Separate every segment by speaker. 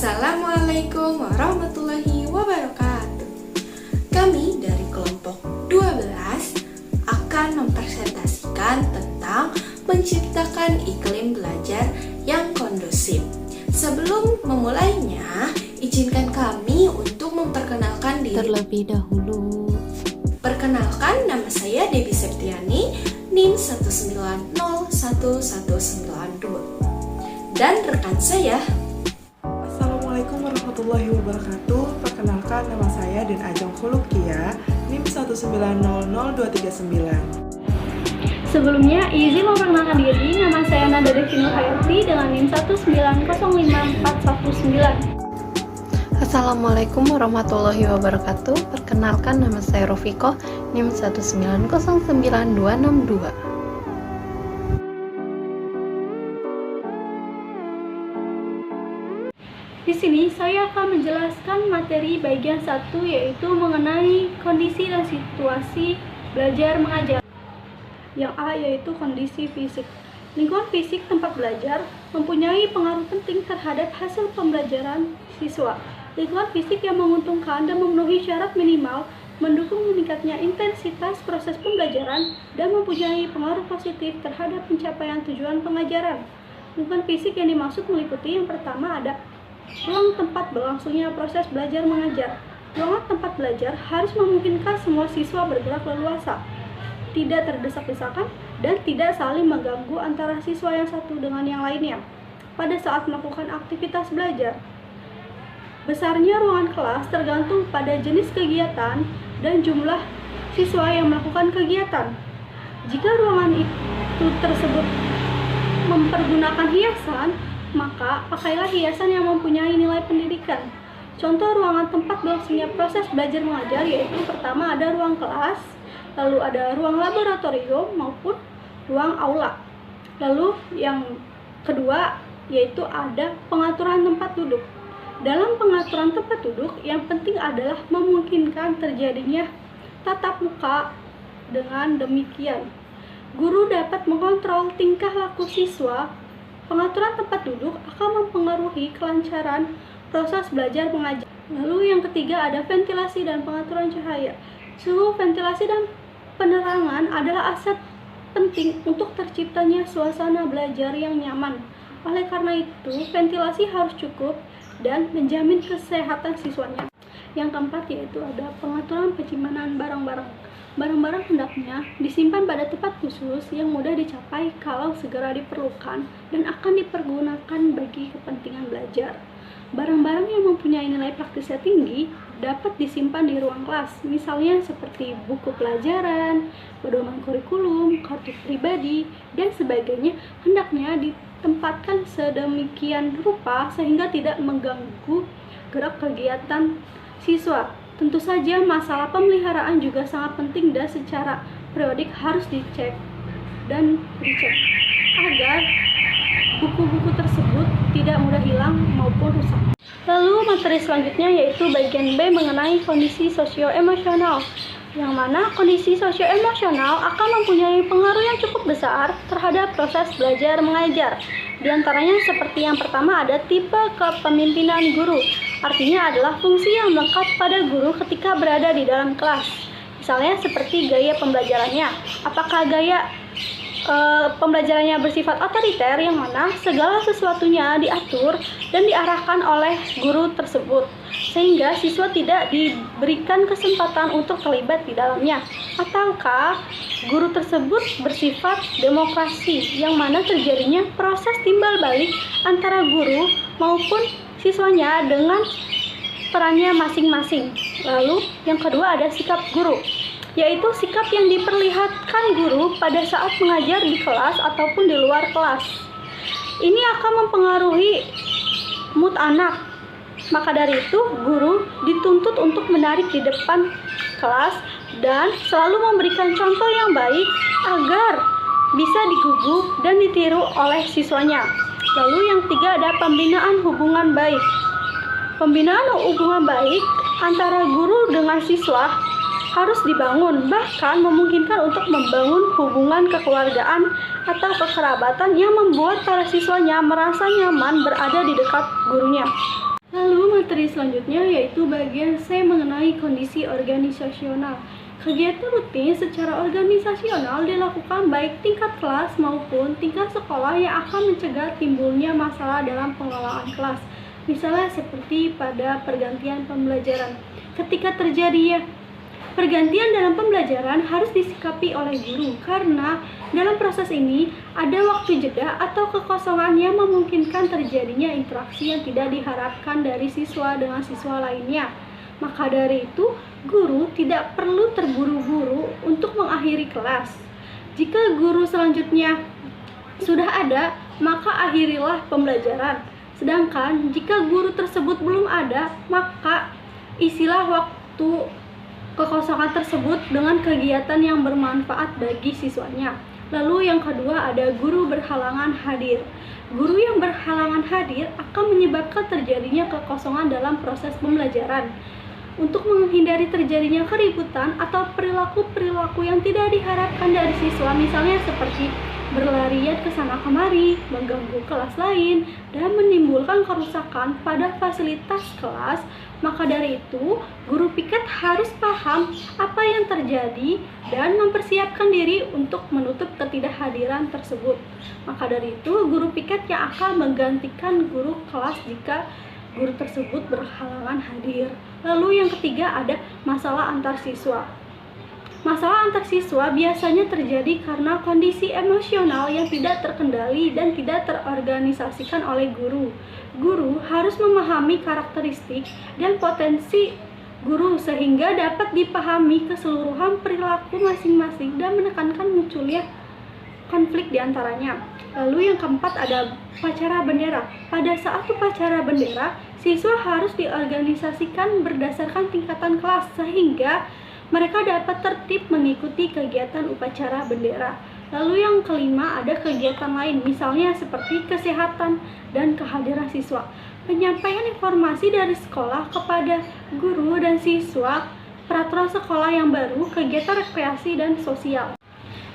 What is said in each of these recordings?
Speaker 1: Assalamualaikum warahmatullahi wabarakatuh. Kami dari kelompok 12 akan mempresentasikan tentang menciptakan iklim belajar yang kondusif. Sebelum memulainya, izinkan kami untuk memperkenalkan diri
Speaker 2: terlebih dahulu.
Speaker 1: Perkenalkan, nama saya Debbie Septiani, NIM 1901192. Dan rekan saya.
Speaker 3: Assalamualaikum warahmatullahi wabarakatuh. Perkenalkan, nama saya Den Ajeng Khulukia, NIM 1900239.
Speaker 4: Sebelumnya, izin memperkenalkan diri, nama saya Nada Devinu Hayati dengan NIM 1905419.
Speaker 2: Assalamualaikum warahmatullahi wabarakatuh. Perkenalkan, nama saya Rofiko, NIM 1909262.
Speaker 4: Di sini saya akan menjelaskan materi bagian 1, yaitu mengenai kondisi dan situasi belajar mengajar. Yang A yaitu kondisi fisik. Lingkungan fisik tempat belajar mempunyai pengaruh penting terhadap hasil pembelajaran siswa. Lingkungan fisik yang menguntungkan dan memenuhi syarat minimal mendukung meningkatnya intensitas proses pembelajaran dan mempunyai pengaruh positif terhadap pencapaian tujuan pengajaran. Lingkungan fisik yang dimaksud meliputi yang pertama ada ruang tempat berlangsungnya proses belajar mengajar. Ruangan tempat belajar harus memungkinkan semua siswa bergerak leluasa, tidak terdesak-desakan, dan tidak saling mengganggu antara siswa yang satu dengan yang lainnya pada saat melakukan aktivitas belajar. Besarnya ruangan kelas tergantung pada jenis kegiatan dan jumlah siswa yang melakukan kegiatan. Jika ruangan itu tersebut mempergunakan hiasan, maka pakailah hiasan yang mempunyai nilai pendidikan. Contoh ruangan tempat berlangsungnya proses belajar mengajar yaitu pertama ada ruang kelas, lalu ada ruang laboratorium maupun ruang aula. Lalu yang kedua yaitu ada pengaturan tempat duduk. Dalam pengaturan tempat duduk, yang penting adalah memungkinkan terjadinya tatap muka. Dengan demikian, guru dapat mengontrol tingkah laku siswa. Pengaturan tempat duduk akan mempengaruhi kelancaran proses belajar mengajar. Lalu yang ketiga ada ventilasi dan pengaturan cahaya. Suhu, ventilasi, dan penerangan adalah aset penting untuk terciptanya suasana belajar yang nyaman. Oleh karena itu, ventilasi harus cukup dan menjamin kesehatan siswanya. Yang keempat yaitu ada pengaturan penyimpanan barang-barang. Barang-barang hendaknya disimpan pada tempat khusus yang mudah dicapai kalau segera diperlukan dan akan dipergunakan bagi kepentingan belajar. Barang-barang yang mempunyai nilai praktisnya tinggi dapat disimpan di ruang kelas, misalnya seperti buku pelajaran, pedoman kurikulum, kartu pribadi, dan sebagainya hendaknya ditempatkan sedemikian rupa sehingga tidak mengganggu gerak kegiatan siswa. Tentu saja masalah pemeliharaan juga sangat penting dan secara periodik harus dicek agar buku-buku tersebut tidak mudah hilang maupun rusak. Lalu materi selanjutnya yaitu bagian B mengenai kondisi sosio-emosional, yang mana kondisi sosio-emosional akan mempunyai pengaruh yang cukup besar terhadap proses belajar mengajar. Di antaranya seperti yang pertama ada tipe kepemimpinan guru. Artinya adalah fungsi yang melekat pada guru ketika berada di dalam kelas. Misalnya seperti gaya pembelajarannya. Apakah gaya pembelajarannya bersifat otoriter yang mana segala sesuatunya diatur dan diarahkan oleh guru tersebut, sehingga siswa tidak diberikan kesempatan untuk terlibat di dalamnya. Ataukah guru tersebut bersifat demokrasi yang mana terjadinya proses timbal balik antara guru maupun siswanya dengan perannya masing-masing. Lalu yang kedua ada sikap guru, yaitu sikap yang diperlihatkan guru pada saat mengajar di kelas ataupun di luar kelas. Ini akan mempengaruhi mood anak. Maka dari itu, guru dituntut untuk menarik di depan kelas dan selalu memberikan contoh yang baik agar bisa digugu dan ditiru oleh siswanya. Lalu yang ketiga ada pembinaan hubungan baik. Pembinaan hubungan baik antara guru dengan siswa harus dibangun, bahkan memungkinkan untuk membangun hubungan kekeluargaan atau kekerabatan yang membuat para siswanya merasa nyaman berada di dekat gurunya. materi selanjutnya yaitu bagian C mengenai kondisi organisasional. Kegiatan rutin secara organisasional dilakukan baik tingkat kelas maupun tingkat sekolah yang akan mencegah timbulnya masalah dalam pengelolaan kelas. Misalnya seperti pada pergantian pembelajaran. Ketika terjadi pergantian dalam pembelajaran harus disikapi oleh guru karena dalam proses ini ada waktu jeda atau kekosongan yang memungkinkan terjadinya interaksi yang tidak diharapkan dari siswa dengan siswa lainnya. Maka dari itu, guru tidak perlu terburu-buru untuk mengakhiri kelas. Jika guru selanjutnya sudah ada, maka akhirilah pembelajaran. Sedangkan jika guru tersebut belum ada, maka isilah waktu kekosongan tersebut dengan kegiatan yang bermanfaat bagi siswanya. Lalu yang kedua ada guru berhalangan hadir. Guru yang berhalangan hadir akan menyebabkan terjadinya kekosongan dalam proses pembelajaran. Untuk menghindari terjadinya keributan atau perilaku-perilaku yang tidak diharapkan dari siswa, misalnya seperti berlarian ke sana kemari, mengganggu kelas lain, dan menimbulkan kerusakan pada fasilitas kelas, maka dari itu, guru piket harus paham apa yang terjadi dan mempersiapkan diri untuk menutup ketidakhadiran tersebut. Maka dari itu, guru piket yang akan menggantikan guru kelas jika guru tersebut berhalangan hadir. Lalu yang ketiga ada masalah antar siswa. Masalah antar siswa biasanya terjadi karena kondisi emosional yang tidak terkendali dan tidak terorganisasikan oleh guru. Guru harus memahami karakteristik dan potensi guru sehingga dapat dipahami keseluruhan perilaku masing-masing dan menekankan munculnya konflik diantaranya. Lalu yang keempat ada upacara bendera. Pada saat upacara bendera, siswa harus diorganisasikan berdasarkan tingkatan kelas sehingga mereka dapat tertib mengikuti kegiatan upacara bendera. Lalu yang kelima ada kegiatan lain, misalnya seperti kesehatan dan kehadiran siswa. Penyampaian informasi dari sekolah kepada guru dan siswa, peraturan sekolah yang baru, kegiatan rekreasi dan sosial.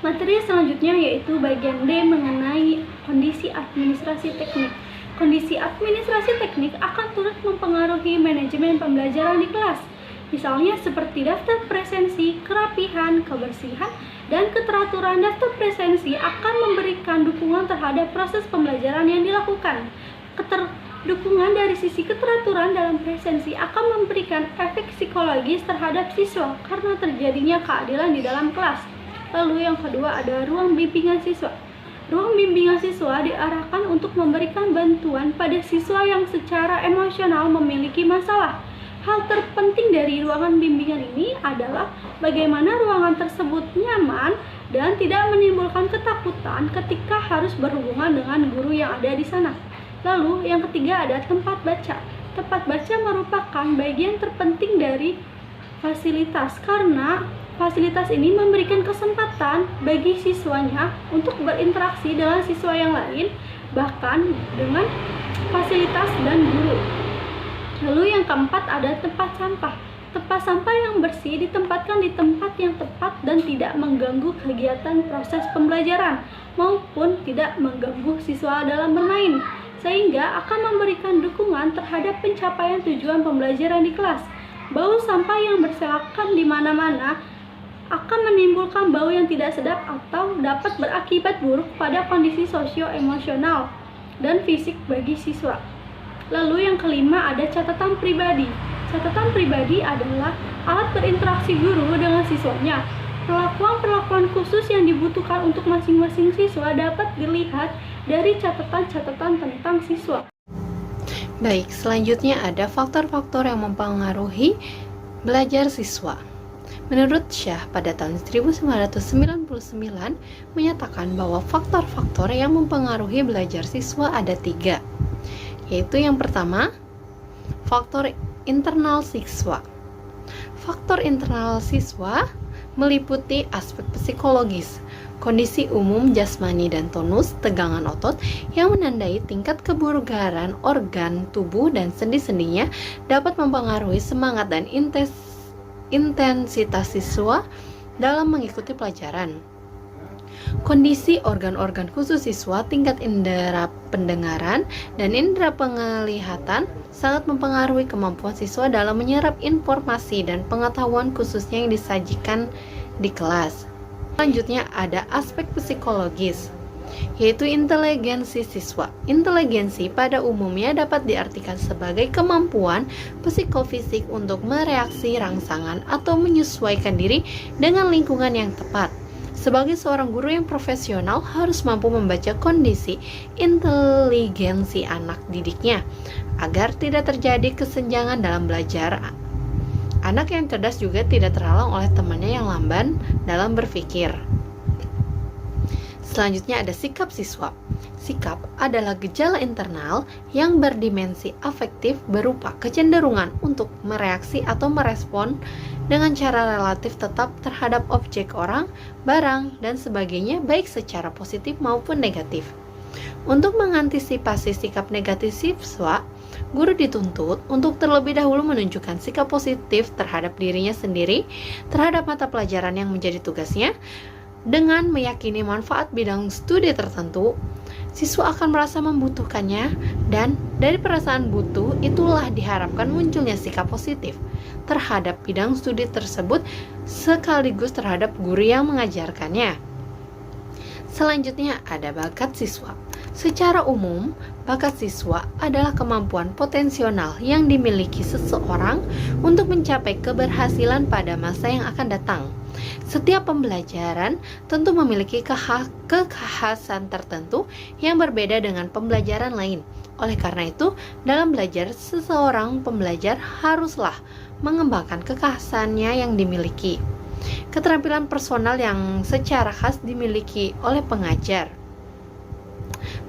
Speaker 4: Materi selanjutnya yaitu bagian D mengenai kondisi administrasi teknik. Kondisi administrasi teknik akan turut mempengaruhi manajemen pembelajaran di kelas. Misalnya seperti daftar presensi, kerapihan, kebersihan, dan keteraturan daftar presensi akan memberikan dukungan terhadap proses pembelajaran yang dilakukan. Dukungan dari sisi keteraturan dalam presensi akan memberikan efek psikologis terhadap siswa karena terjadinya keadilan di dalam kelas. Lalu yang kedua ada ruang bimbingan siswa. Ruang bimbingan siswa diarahkan untuk memberikan bantuan pada siswa yang secara emosional memiliki masalah. Hal terpenting dari ruangan bimbingan ini adalah bagaimana ruangan tersebut nyaman dan tidak menimbulkan ketakutan ketika harus berhubungan dengan guru yang ada di sana. Lalu yang ketiga ada tempat baca. Tempat baca merupakan bagian terpenting dari fasilitas karena fasilitas ini memberikan kesempatan bagi siswanya untuk berinteraksi dengan siswa yang lain, bahkan dengan fasilitas dan guru. Lalu yang keempat ada tempat sampah. Tempat sampah yang bersih ditempatkan di tempat yang tepat dan tidak mengganggu kegiatan proses pembelajaran maupun tidak mengganggu siswa dalam bermain, sehingga akan memberikan dukungan terhadap pencapaian tujuan pembelajaran di kelas. Bau sampah yang berserakan di mana-mana akan menimbulkan bau yang tidak sedap atau dapat berakibat buruk pada kondisi sosio-emosional dan fisik bagi siswa. Lalu yang kelima ada catatan pribadi. Catatan pribadi adalah alat berinteraksi guru dengan siswanya. Perlakuan-perlakuan khusus yang dibutuhkan untuk masing-masing siswa dapat dilihat dari catatan-catatan tentang siswa.
Speaker 2: Baik, selanjutnya ada faktor-faktor yang mempengaruhi belajar siswa. Menurut Syah pada tahun 1999 menyatakan bahwa faktor-faktor yang mempengaruhi belajar siswa ada 3, yaitu yang pertama, faktor internal siswa. Faktor internal siswa meliputi aspek psikologis, kondisi umum jasmani dan tonus tegangan otot yang menandai tingkat kebugaran organ tubuh dan sendi-sendinya dapat mempengaruhi semangat dan intensitas siswa dalam mengikuti pelajaran. Kondisi organ-organ khusus siswa, tingkat indera pendengaran dan indera penglihatan, sangat mempengaruhi kemampuan siswa dalam menyerap informasi dan pengetahuan khususnya yang disajikan di kelas. Selanjutnya ada aspek psikologis, yaitu inteligensi siswa. Inteligensi pada umumnya dapat diartikan sebagai kemampuan psikofisik untuk mereaksi rangsangan atau menyesuaikan diri dengan lingkungan yang tepat. Sebagai seorang guru yang profesional harus mampu membaca kondisi inteligensi anak didiknya agar tidak terjadi kesenjangan dalam belajar. Anak yang cerdas juga tidak terhalang oleh temannya yang lamban dalam berpikir. Selanjutnya ada sikap siswa. Sikap adalah gejala internal yang berdimensi afektif berupa kecenderungan untuk mereaksi atau merespon dengan cara relatif tetap terhadap objek, orang, barang, dan sebagainya, baik secara positif maupun negatif. Untuk mengantisipasi sikap negatif siswa, guru dituntut untuk terlebih dahulu menunjukkan sikap positif terhadap dirinya sendiri, terhadap mata pelajaran yang menjadi tugasnya. Dengan meyakini manfaat bidang studi tertentu, siswa akan merasa membutuhkannya, dan dari perasaan butuh itulah diharapkan munculnya sikap positif terhadap bidang studi tersebut sekaligus terhadap guru yang mengajarkannya. Selanjutnya ada bakat siswa. Secara umum, bakat siswa adalah kemampuan potensial yang dimiliki seseorang untuk mencapai keberhasilan pada masa yang akan datang. Setiap pembelajaran tentu memiliki kekhasan tertentu yang berbeda dengan pembelajaran lain. Oleh karena itu, dalam belajar, seseorang pembelajar haruslah mengembangkan kekhasannya yang dimiliki. Keterampilan personal yang secara khas dimiliki oleh pengajar.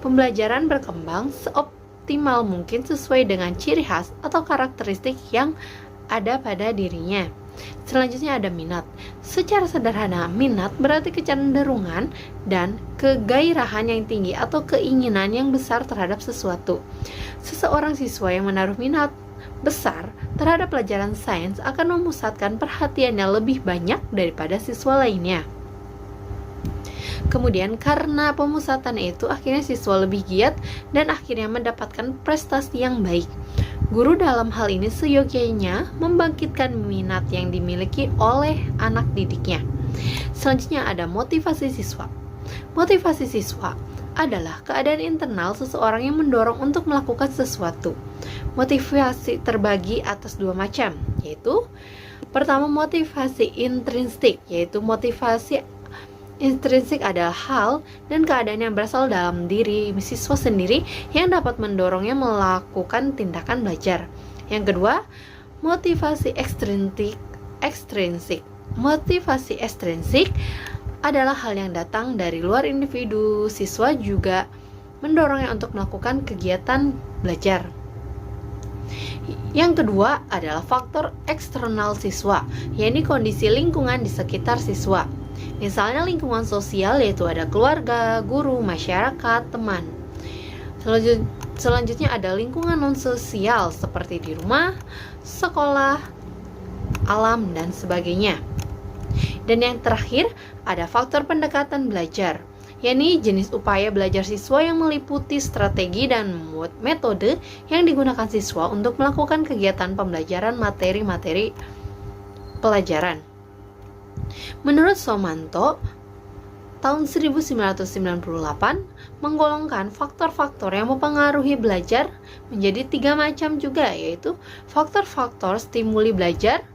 Speaker 2: Pembelajaran berkembang seoptimal mungkin sesuai dengan ciri khas atau karakteristik yang ada pada dirinya. Selanjutnya ada minat. Secara sederhana, minat berarti kecenderungan dan kegairahan yang tinggi atau keinginan yang besar terhadap sesuatu. Seseorang siswa yang menaruh minat besar terhadap pelajaran sains akan memusatkan perhatiannya lebih banyak daripada siswa lainnya. Kemudian karena pemusatan itu akhirnya siswa lebih giat dan akhirnya mendapatkan prestasi yang baik. Guru dalam hal ini seyogyanya membangkitkan minat yang dimiliki oleh anak didiknya. Selanjutnya ada motivasi siswa. Motivasi siswa adalah keadaan internal seseorang yang mendorong untuk melakukan sesuatu. Motivasi terbagi atas dua macam, yaitu pertama motivasi intrinsik, yaitu motivasi intrinsik adalah hal dan keadaan yang berasal dalam diri siswa sendiri yang dapat mendorongnya melakukan tindakan belajar. Yang kedua, motivasi ekstrinsik. Motivasi ekstrinsik adalah hal yang datang dari luar individu. Siswa juga mendorongnya untuk melakukan kegiatan belajar. Yang kedua adalah faktor eksternal siswa, yaitu kondisi lingkungan di sekitar siswa. Misalnya lingkungan sosial, yaitu ada keluarga, guru, masyarakat, teman. Selanjutnya ada lingkungan non-sosial seperti di rumah, sekolah, alam, dan sebagainya. Dan yang terakhir ada faktor pendekatan belajar, yakni jenis upaya belajar siswa yang meliputi strategi dan metode yang digunakan siswa untuk melakukan kegiatan pembelajaran materi-materi pelajaran. Menurut Soemanto, tahun 1998 menggolongkan faktor-faktor yang mempengaruhi belajar menjadi 3 macam juga, yaitu faktor-faktor stimuli belajar,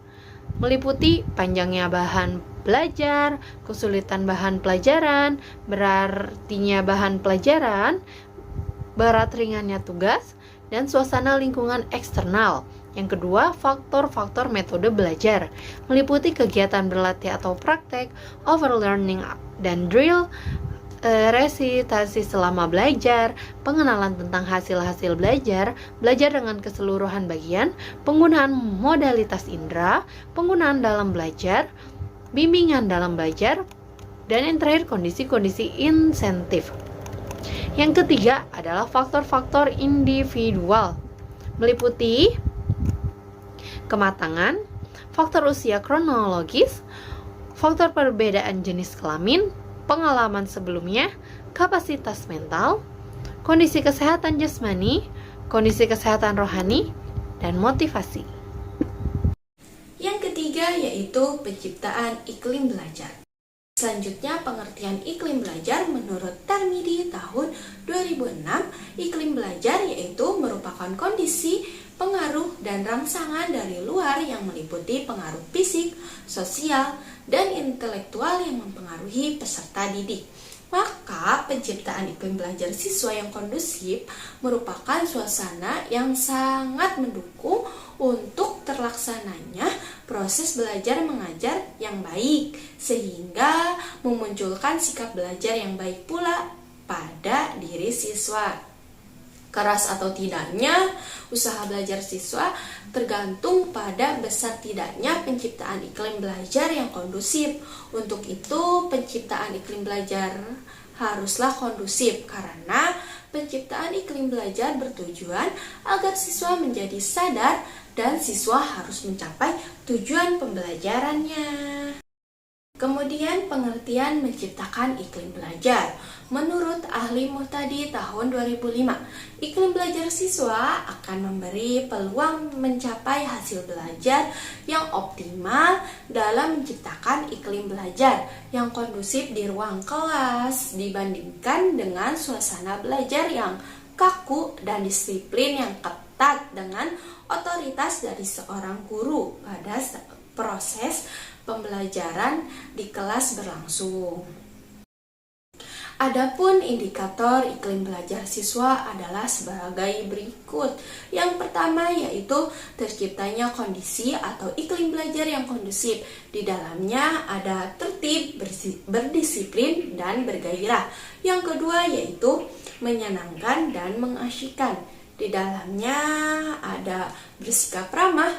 Speaker 2: meliputi panjangnya bahan belajar, kesulitan bahan pelajaran, berartinya bahan pelajaran, berat ringannya tugas, dan suasana lingkungan eksternal. Yang kedua, faktor-faktor metode belajar, meliputi kegiatan berlatih atau praktek, overlearning dan drill, resitasi selama belajar, pengenalan tentang hasil-hasil belajar, belajar dengan keseluruhan bagian, penggunaan modalitas indera, penggunaan dalam belajar, bimbingan dalam belajar, dan yang terakhir kondisi-kondisi insentif. Yang ketiga adalah faktor-faktor individual, meliputi kematangan, faktor usia kronologis, faktor perbedaan jenis kelamin, pengalaman sebelumnya, kapasitas mental, kondisi kesehatan jasmani, kondisi kesehatan rohani, dan motivasi.
Speaker 1: Yang ketiga yaitu penciptaan iklim belajar. Selanjutnya, pengertian iklim belajar menurut Tarmidi tahun 2006, iklim belajar yaitu merupakan kondisi, pengaruh, dan rangsangan dari luar yang meliputi pengaruh fisik, sosial, dan intelektual yang mempengaruhi peserta didik. Maka, penciptaan iklim belajar siswa yang kondusif merupakan suasana yang sangat mendukung untuk terlaksananya proses belajar mengajar yang baik, sehingga memunculkan sikap belajar yang baik pula pada diri siswa. Keras atau tidaknya usaha belajar siswa tergantung pada besar tidaknya penciptaan iklim belajar yang kondusif. Untuk itu, penciptaan iklim belajar haruslah kondusif karena penciptaan iklim belajar bertujuan agar siswa menjadi sadar dan siswa harus mencapai tujuan pembelajarannya. Kemudian, pengertian menciptakan iklim belajar. Menurut ahli Muhtadi tahun 2005, iklim belajar siswa akan memberi peluang mencapai hasil belajar yang optimal dalam menciptakan iklim belajar yang kondusif di ruang kelas dibandingkan dengan suasana belajar yang kaku dan disiplin yang ketat dengan otoritas dari seorang guru pada proses pembelajaran di kelas berlangsung. Adapun indikator iklim belajar siswa adalah sebagai berikut. Yang pertama yaitu terciptanya kondisi atau iklim belajar yang kondusif. Di dalamnya ada tertib, berdisiplin, dan bergairah. Yang kedua yaitu menyenangkan dan mengasyikkan. Di dalamnya ada bersikap ramah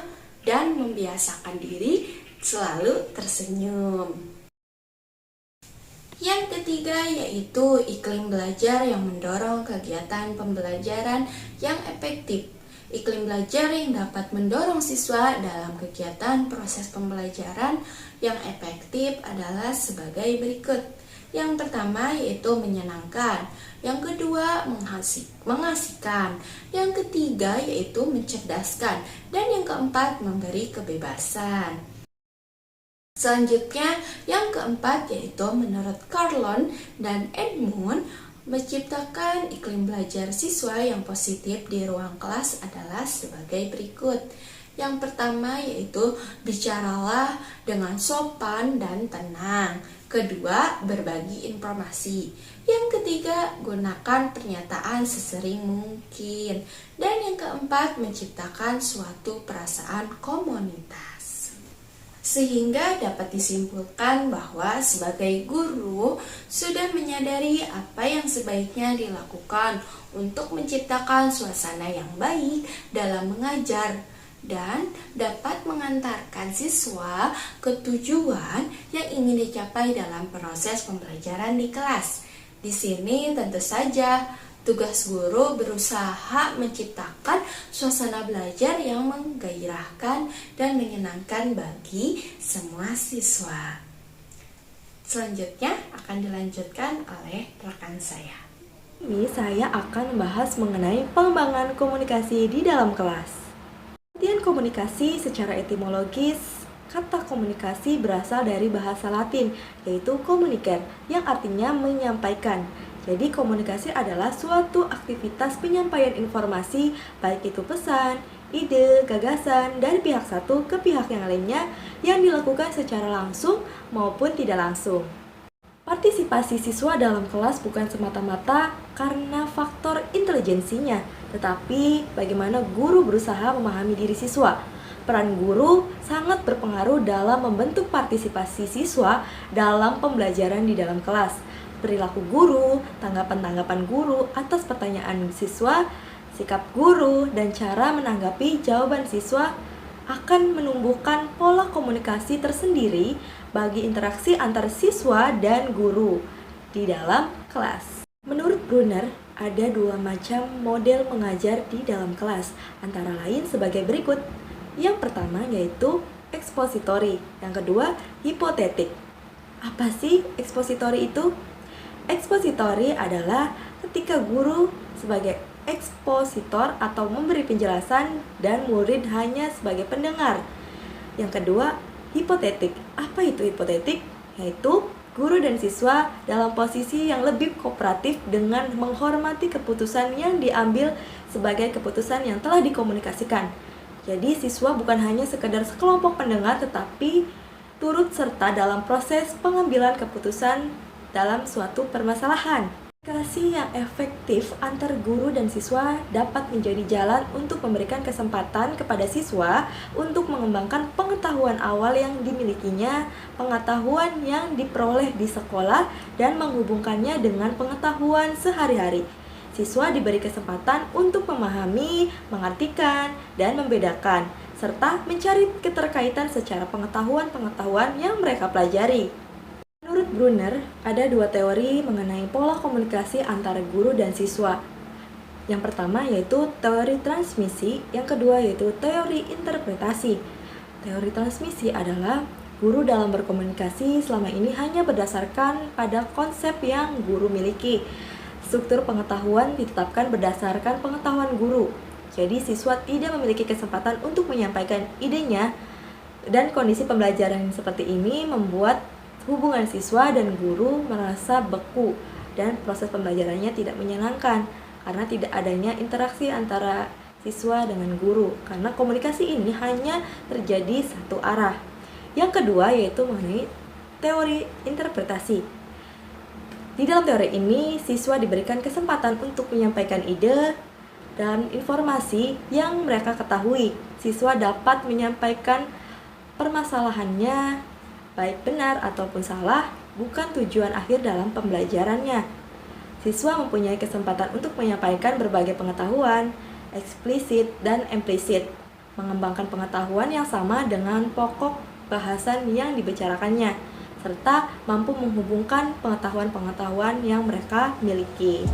Speaker 1: dan membiasakan diri selalu tersenyum. Yang ketiga yaitu iklim belajar yang mendorong kegiatan pembelajaran yang efektif. Iklim belajar yang dapat mendorong siswa dalam kegiatan proses pembelajaran yang efektif adalah sebagai berikut. Yang pertama yaitu menyenangkan, yang kedua mengasihkan, yang ketiga yaitu mencerdaskan, dan yang keempat memberi kebebasan. Selanjutnya, yang keempat yaitu menurut Carlon dan Edmund, menciptakan iklim belajar siswa yang positif di ruang kelas adalah sebagai berikut. Yang pertama yaitu bicaralah dengan sopan dan tenang. Kedua, berbagi informasi. Yang ketiga, gunakan pernyataan sesering mungkin. Dan yang keempat, menciptakan suatu perasaan komunitas. Sehingga dapat disimpulkan bahwa sebagai guru sudah menyadari apa yang sebaiknya dilakukan untuk menciptakan suasana yang baik dalam mengajar dan dapat mengantarkan siswa ke tujuan yang ingin dicapai dalam proses pembelajaran di kelas. Di sini tentu saja tugas guru berusaha menciptakan suasana belajar yang menggairahkan dan menyenangkan bagi semua siswa. Selanjutnya akan dilanjutkan oleh rekan saya.
Speaker 3: Ini saya akan membahas mengenai pengembangan komunikasi di dalam kelas. Pengertian komunikasi secara etimologis, kata komunikasi berasal dari bahasa Latin, yaitu communicare, yang artinya menyampaikan. Jadi komunikasi adalah suatu aktivitas penyampaian informasi, baik itu pesan, ide, gagasan, dari pihak satu ke pihak yang lainnya yang dilakukan secara langsung maupun tidak langsung. Partisipasi siswa dalam kelas bukan semata-mata karena faktor intelijensinya, tetapi bagaimana guru berusaha memahami diri siswa. Peran guru sangat berpengaruh dalam membentuk partisipasi siswa dalam pembelajaran di dalam kelas. Perilaku guru, tanggapan-tanggapan guru atas pertanyaan siswa, sikap guru, dan cara menanggapi jawaban siswa akan menumbuhkan pola komunikasi tersendiri bagi interaksi antar siswa dan guru di dalam kelas. Menurut Brunner, ada dua macam model mengajar di dalam kelas, antara lain sebagai berikut. Yang pertama yaitu ekspositori, yang kedua hipotetik. Apa sih ekspositori itu? Ekspositori adalah ketika guru sebagai ekspositor atau memberi penjelasan dan murid hanya sebagai pendengar. Yang kedua, hipotetik. Apa itu hipotetik? Yaitu guru dan siswa dalam posisi yang lebih kooperatif dengan menghormati keputusan yang diambil sebagai keputusan yang telah dikomunikasikan. Jadi siswa bukan hanya sekedar sekelompok pendengar tetapi turut serta dalam proses pengambilan keputusan dalam suatu permasalahan. Komunikasi yang efektif antar guru dan siswa dapat menjadi jalan untuk memberikan kesempatan kepada siswa untuk mengembangkan pengetahuan awal yang dimilikinya, pengetahuan yang diperoleh di sekolah, dan menghubungkannya dengan pengetahuan sehari-hari. Siswa diberi kesempatan untuk memahami, mengartikan, dan membedakan, serta mencari keterkaitan secara pengetahuan-pengetahuan yang mereka pelajari. Menurut Brunner, ada dua teori mengenai pola komunikasi antara guru dan siswa. Yang pertama yaitu teori transmisi, yang kedua yaitu teori interpretasi. Teori transmisi adalah guru dalam berkomunikasi selama ini hanya berdasarkan pada konsep yang guru miliki. Struktur pengetahuan ditetapkan berdasarkan pengetahuan guru. Jadi siswa tidak memiliki kesempatan untuk menyampaikan idenya, dan kondisi pembelajaran seperti ini membuat hubungan siswa dan guru merasa beku dan proses pembelajarannya tidak menyenangkan karena tidak adanya interaksi antara siswa dengan guru, karena komunikasi ini hanya terjadi satu arah. Yang kedua yaitu mengenai teori interpretasi. Di dalam teori ini, siswa diberikan kesempatan untuk menyampaikan ide dan informasi yang mereka ketahui. Siswa dapat menyampaikan permasalahannya baik benar ataupun salah, bukan tujuan akhir dalam pembelajarannya. Siswa mempunyai kesempatan untuk menyampaikan berbagai pengetahuan, eksplisit dan implisit, mengembangkan pengetahuan yang sama dengan pokok bahasan yang dibicarakannya, serta mampu menghubungkan pengetahuan-pengetahuan yang mereka miliki.